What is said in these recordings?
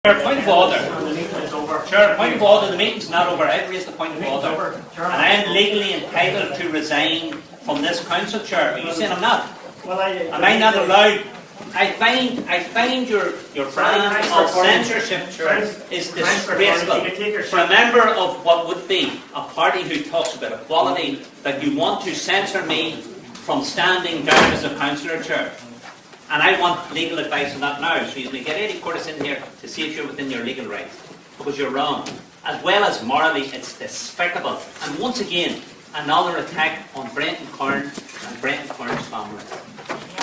Point of order. Chair, point of order. The meeting's not over. I've raised the point of order. And I am legally entitled to resign from this council, Chair. Are you saying I'm not? Am I not allowed? I find your brand of censorship, Chair, is disgraceful. For a member of what would be a party who talks about equality, that you want to censor me from standing down as a councillor, Chair. And I want legal advice on that now. Excuse me, get Eddie Curtis in here to see if you're within your legal rights. Because you're wrong. As well as morally, it's despicable. And once again, another attack on Brendan Curran and Brendan Curran's family.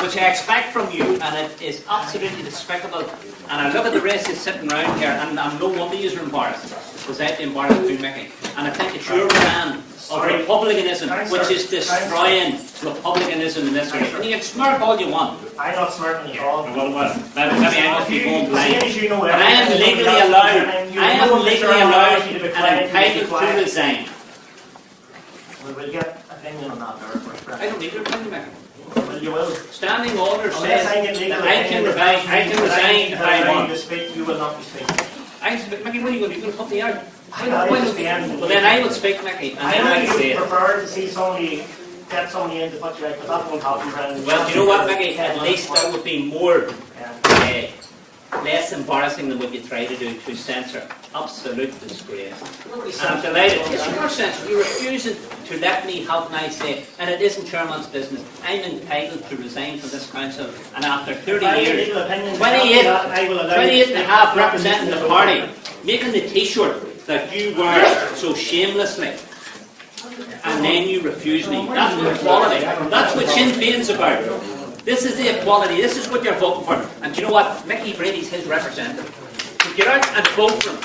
Which I expect from you, and it is absolutely despicable. And I look at the rest of sitting around here, and I'm no wonder you're embarrassed. Because I'd be embarrassed too, Mickey. And I think it's your brand of republicanism, which is destroying republicanism in this country. And you can smirk all you want. I'm not smirking at all. Well, maybe I must be going blind. And I am legally allowed, and entitled to resign. We'll get opinion on that there first. I don't need your opinion, Mickey. Well, you will. Standing order says that I can resign if I want. You will not be speaking. Mickey, when are you going to put me out? Well, then I will speak, Mickey, and then I will say it. I prefer to see somebody get somebody in to put you out, but that won't happen. Well, you know what, Mickey? At least that would be more less embarrassing than what you try to do to censor. Absolute disgrace. And I'm delighted. It's your censor. You're refusing to let me have my say, and it isn't Chairman's business. I'm entitled to resign from this council, and after 30 years, 28 and a half representing the party, making the T-shirt that you wear so shamelessly, and then you refuse me. That's equality. That's what Sinn Fein's about. This is the equality. This is what you're voting for. And do you know what? Mickey Brady's his representative. So get out and vote for him.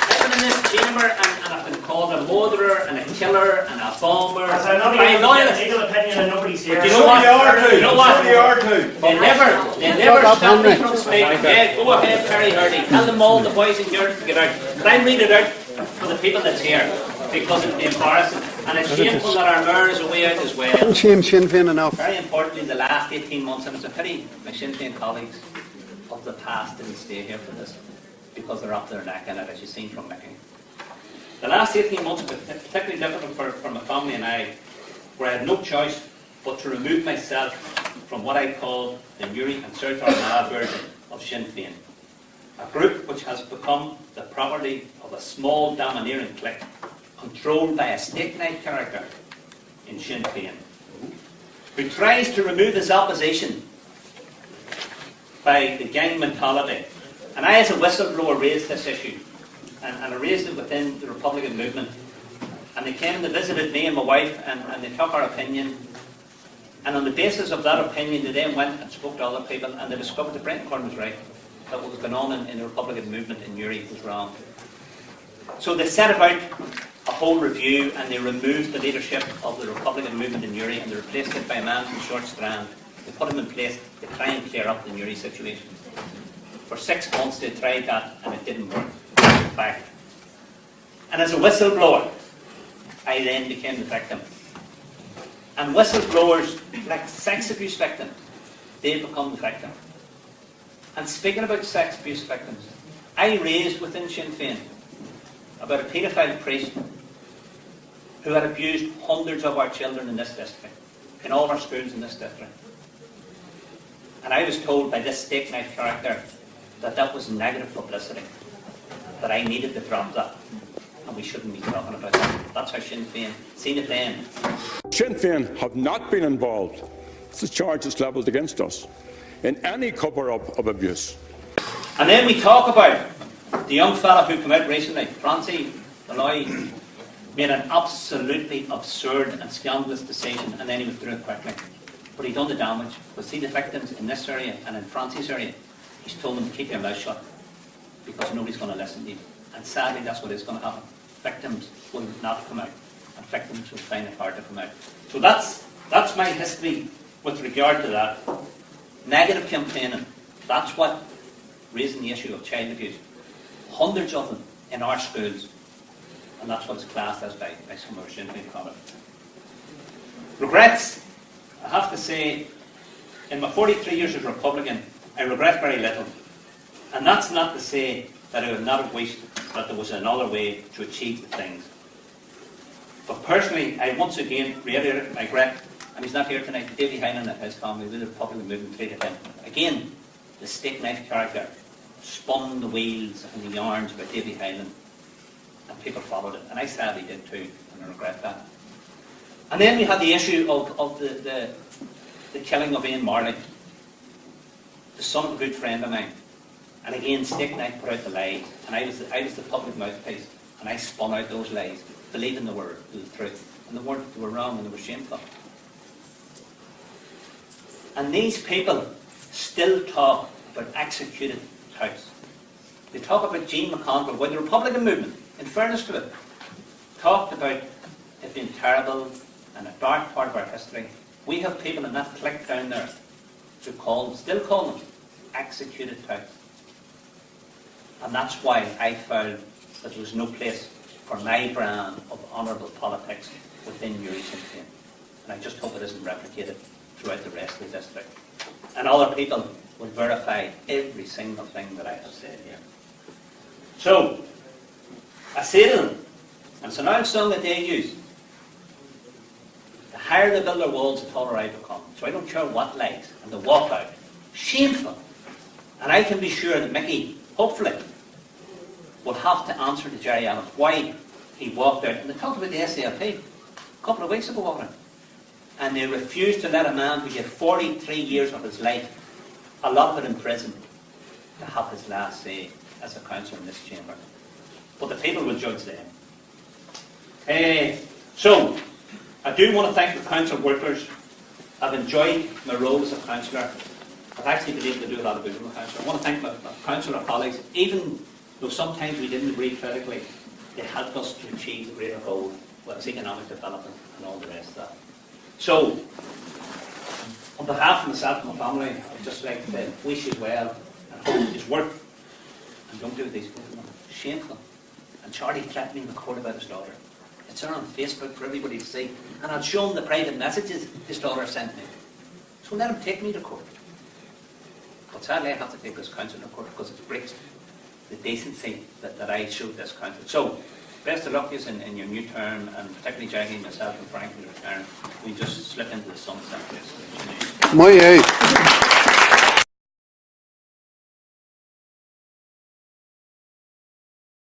I've been in this chamber and I've been called a murderer and a killer and a bomber. I'm not even legal opinion and nobody's here. You know what? You know what? They never stop me from speaking. Yeah, go ahead, Perry Hardy. Tell them all, the boys and girls, to get out. But I read it out for the people that's here, because it's embarrassing. And it's shameful that our mayor is away out as well. Don't shame Sinn Fein enough. Very importantly, the last 18 months, and it's a pity my Sinn Fein colleagues of the past didn't stay here for this, because they're up their neck in it, as you've seen from Mickey. The last 18 months have been particularly difficult for my family and I, where I had no choice but to remove myself from what I call the Newry and South Armagh version of Sinn Fein, a group which has become the property of a small domineering clique controlled by a state-night character in Sinn Fein, who tries to remove his opposition by the gang mentality. And I, as a whistleblower, raised this issue, and I raised it within the Republican movement. And they came and they visited me and my wife, and they took our opinion. And on the basis of that opinion, they then went and spoke to other people, and they discovered that Brendan Curran was right, that what was going on in the Republican movement in Newry was wrong. So they set about a whole review, and they removed the leadership of the Republican movement in Newry, and they replaced it by a man from Short Strand. They put him in place to try and clear up the Newry situation. For 6 months they tried that, and it didn't work. In fact. And as a whistleblower, I then became the victim. And whistleblowers, like sex abuse victims, they become the victim. And speaking about sex abuse victims, I raised within Sinn Fein about a paedophile priest who had abused hundreds of our children in this district, in all of our schools in this district. And I was told by this state night character that that was negative publicity, that I needed to drop that, and we shouldn't be talking about that. That's how Sinn Fein seen it then. Sinn Fein have not been involved, it's the charges levelled against us, in any cover-up of abuse. And then we talk about the young fella who came out recently, Francie, the lawyer, made an absolutely absurd and scandalous decision, and then he withdrew it quickly. But he done the damage. But see the victims in this area and in Francie's area, he's told them to keep their mouth shut, because nobody's going to listen to you. And sadly, that's what is going to happen. Victims will not come out, and victims will find it hard to come out. So that's my history with regard to that. Negative campaigning, that's what raising the issue of child abuse. Hundreds of them in our schools, and that's what it's classed as by some of our Sinn Fein colleagues. Regrets, I have to say, in my 43 years as a Republican, I regret very little. And that's not to say that I would not have wished that there was another way to achieve the things. But personally, I once again reiterate my regret, and he's not here tonight, Davy Hyland and his family, with the Republican movement treated him. Again, the stick knife character spun the wheels and the yarns about Davy Hyland, and people followed it. And I sadly did too, and I regret that. And then we had the issue of the killing of Ian Marley, the son of a good friend of mine. And again, stick knife put out the lies, and I was the public mouthpiece, and I spun out those lies, believing they were the truth, and they weren't. They were wrong, and they were shameful. And these people still talk about executed touts. They talk about Jean McConville, when the Republican movement, in fairness to it, talked about it being terrible and a dark part of our history. We have people in that clique down there who still call them executed touts. And that's why I felt that there was no place for my brand of honourable politics within Uri Sinn Fein. And I just hope it isn't replicated throughout the rest of the district. And other people will verify every single thing that I have said here. So, I say to them, and it's an old song that they use, the higher they build their walls, the taller I become. So I don't care what lies, and they walk out. Shameful. And I can be sure that Mickey, hopefully, will have to answer to Jerry Allen why he walked out. And they talked about the SALP a couple of weeks ago, wasn't it? And they refused to let a man who gave 43 years of his life, a lot of it in prison, to have his last say as a councillor in this chamber. But the people will judge them. So, I do want to thank the council workers. I've enjoyed my role as a councillor. I've actually been able to do a lot of good with my councillor. I want to thank my councillor colleagues, even though sometimes we didn't agree politically, they helped us to achieve the greater goal, whether it's economic development and all the rest of that. So, on behalf of myself and my family, I'd just like to wish you well and hope his work, and don't do these people. Shameful. And Charlie threatened me with court about his daughter. It's there on Facebook for everybody to see, and I'll show him the private messages his daughter sent me. So let him take me to court. But sadly, I have to take this council to court because it breaks the decency that I showed this council. So, best of luck to you in your new term, and particularly Jackie, myself and Frank in return. We just slip into the sunset. Moye.